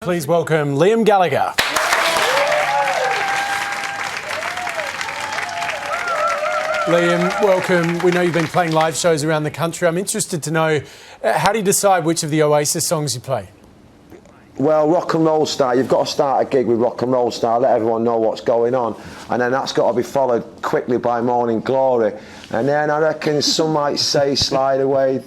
Please welcome Liam Gallagher. Liam, welcome. We know you've been playing live shows around the country. I'm interested to know, how do you decide which of the Oasis songs you play? Well, Rock and Roll Star, you've got to start a gig with Rock and Roll Star, let everyone know what's going on, and then that's got to be followed quickly by Morning Glory, and then I reckon some might say Slide Away,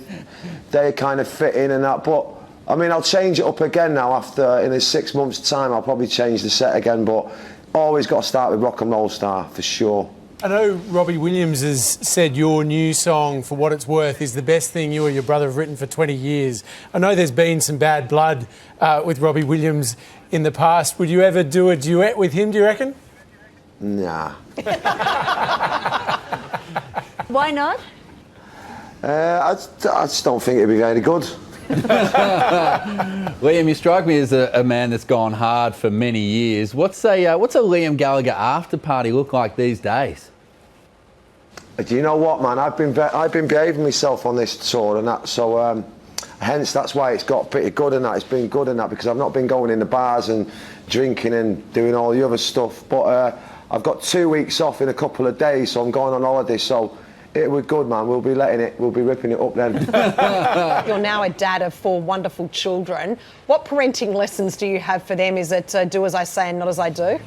they kind of fit in and that, but I mean, I'll change it up again now after, in 6 months' time, I'll probably change the set again, but always got to start with Rock and Roll Star, for sure. I know Robbie Williams has said your new song, For What It's Worth, is the best thing you or your brother have written for 20 years. I know there's been some bad blood with Robbie Williams in the past. Would you ever do a duet with him, do you reckon? Nah. Why not? I just don't think it'd be very good. Liam, you strike me as a man that's gone hard for many years. What's a Liam Gallagher after party look like these days? Do you know what, man? I've been behaving myself on this tour and that, so hence that's why it's got pretty good and that. It's been good and that because I've not been going in the bars and drinking and doing all the other stuff. But I've got 2 weeks off in a couple of days, so I'm going on holiday. So it was good, man. We'll be ripping it up then. You're now a dad of 4 wonderful children. What parenting lessons do you have for them? Is it do as I say and not as I do?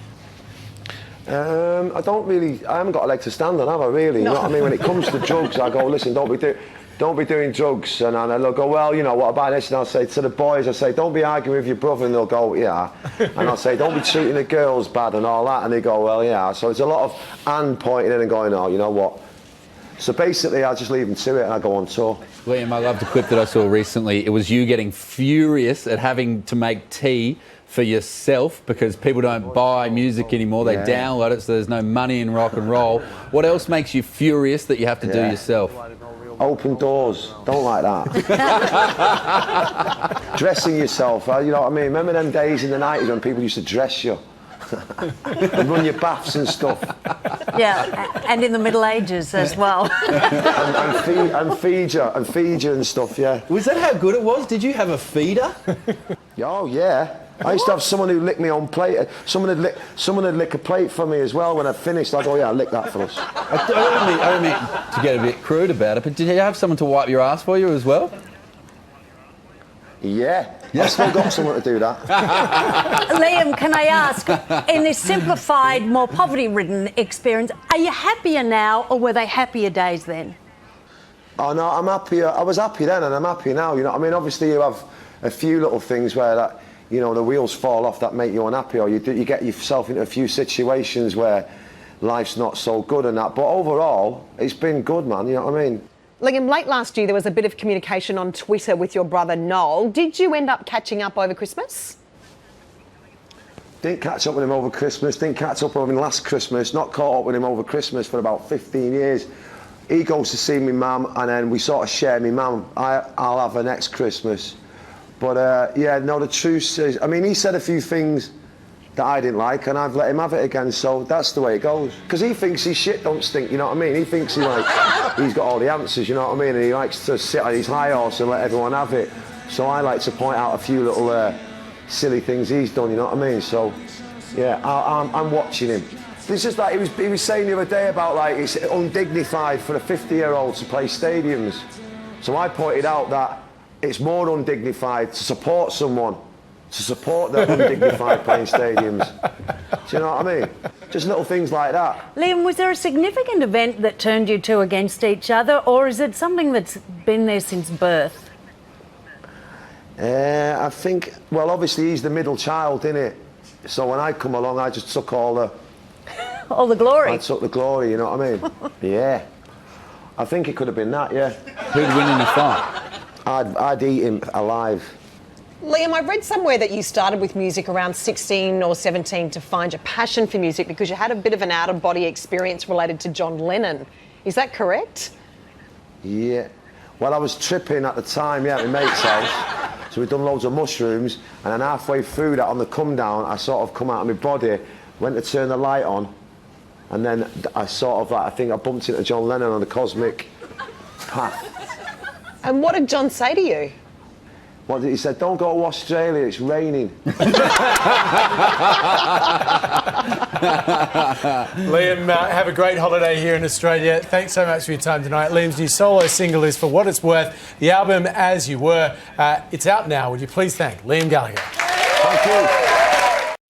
I haven't got a leg to stand on, have I, really? No. You know what I mean? When it comes to drugs, I go, listen, don't be doing drugs. And they'll go, well, you know, what about this? And I'll say to the boys, I say, don't be arguing with your brother. And they'll go, yeah. And I'll say, don't be treating the girls bad and all that. And they go, well, yeah. So it's a lot of hand pointing in and going, oh, you know what? So basically, I just leave them to it and I go on tour. Liam, I loved the clip that I saw recently. It was you getting furious at having to make tea for yourself because people don't buy music anymore. They download it, so there's no money in rock and roll. What else makes you furious that you have to do yourself? Open doors. Don't like that. Dressing yourself, you know what I mean? Remember them days in the 90s when people used to dress you? And run your baths and stuff. Yeah, and in the Middle Ages as well. and feed you and stuff, yeah. Was that how good it was? Did you have a feeder? Oh, yeah. I used to have someone who licked me on plate. Someone would lick a plate for me as well when I finished. I'd go, yeah, lick that for us. I don't mean to get a bit crude about it, but did you have someone to wipe your ass for you as well? Yeah. I still got someone to do that. Liam, can I ask, in this simplified, more poverty-ridden experience, are you happier now or were they happier days then? Oh, no, I'm happier. I was happy then and I'm happy now, you know what I mean? Obviously, you have a few little things where, that, you know, the wheels fall off that make you unhappy, or you get yourself into a few situations where life's not so good and that. But overall, it's been good, man, you know what I mean? Liam, late last year there was a bit of communication on Twitter with your brother Noel. Did you end up catching up over Christmas? Didn't catch up with him over Christmas, didn't catch up with him last Christmas, not caught up with him over Christmas for about 15 years. He goes to see me mum and then we sort of share me mum. I'll have her next Christmas. But yeah, no, the truth is, I mean, he said a few things that I didn't like and I've let him have it again, so that's the way it goes. Because he thinks his shit don't stink, you know what I mean? He thinks he's got all the answers, you know what I mean? And he likes to sit on his high horse and let everyone have it. So I like to point out a few little silly things he's done, you know what I mean? So yeah, I'm watching him. It's just like he was saying the other day about like it's undignified for a 50-year-old to play stadiums. So I pointed out that it's more undignified to support someone, to support the undignified playing stadiums. Do you know what I mean? Just little things like that. Liam, was there a significant event that turned you two against each other, or is it something that's been there since birth? I think, well, obviously he's the middle child, innit? So when I come along, I just took all the glory. I took the glory, you know what I mean? Yeah. I think it could have been that, yeah. Who'd win in the fight? I'd eat him alive. Liam, I read somewhere that you started with music around 16 or 17 to find your passion for music because you had a bit of an out-of-body experience related to John Lennon. Is that correct? Yeah. Well, I was tripping at the time, yeah, at my mate's house. So we'd done loads of mushrooms, and then halfway through that, on the come down, I sort of come out of my body, went to turn the light on, and then I sort of, like, I think I bumped into John Lennon on the cosmic path. And what did John say to you? What did he say? Don't go to Australia, it's raining. Liam, have a great holiday here in Australia. Thanks so much for your time tonight. Liam's new solo single is For What It's Worth. The album, As You Were, it's out now. Would you please thank Liam Gallagher? Thank you.